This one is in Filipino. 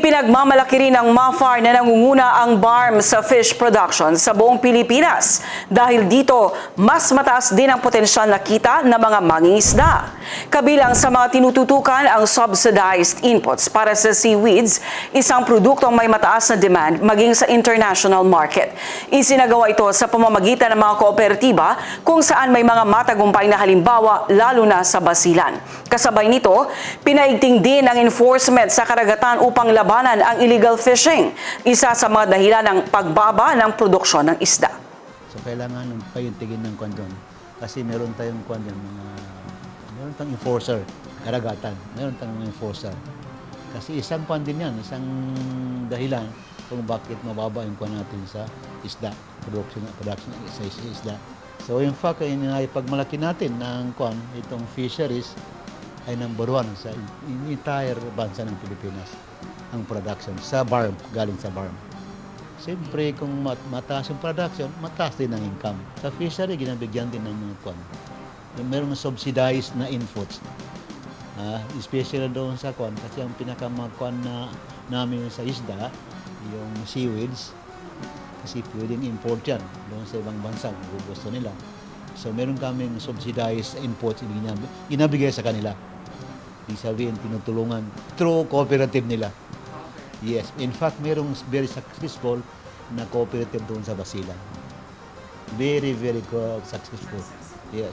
Ipinagmamalaki rin ng MAFAR na nangunguna ang BARM sa fish production sa buong Pilipinas. Dahil dito, mas mataas din ang potensyal na kita ng mga mangingisda. Kabilang sa mga tinututukan ang subsidized inputs para sa seaweeds, isang produktong may mataas na demand maging sa international market. Isinagawa ito sa pamamagitan ng mga kooperatiba kung saan may mga matagumpay na halimbawa lalo na sa Basilan. Kasabay nito, pinaigting din ang enforcement sa karagatan upang labanan ang illegal fishing, isa sa mga dahilan ng pagbaba ng produksyon ng isda. So kailangan payuntigin ng kwan doon kasi meron tayong kwan yan, meron tayong enforcer, karagatan, meron tayong enforcer. Kasi isang kwan din yan, isang dahilan kung bakit mababa yung kwan natin sa isda, production sa isda. So in fact, pagmalaki natin ng kwan, itong fisheries ay number 1 sa entire bansa ng Pilipinas ang production sa BARM, galing sa BARM. Siyempre, kung mataas yung production, mataas din ang income. Sa fishery, ginabigyan din ng mga kwan. Mayroong subsidized na inputs. Especially doon sa kwan, kasi ang pinakamakwan na namin sa isda, yung seaweeds, kasi pwedeng import yan doon sa ibang bansa kung gusto nila. So meron kaming subsidized inputs ginabigay sa kanila. Ibig sabihin, tinutulungan through cooperative nila. Yes, in fact, merong very successful na cooperative doon sa Basilan. Very, very successful. Yes.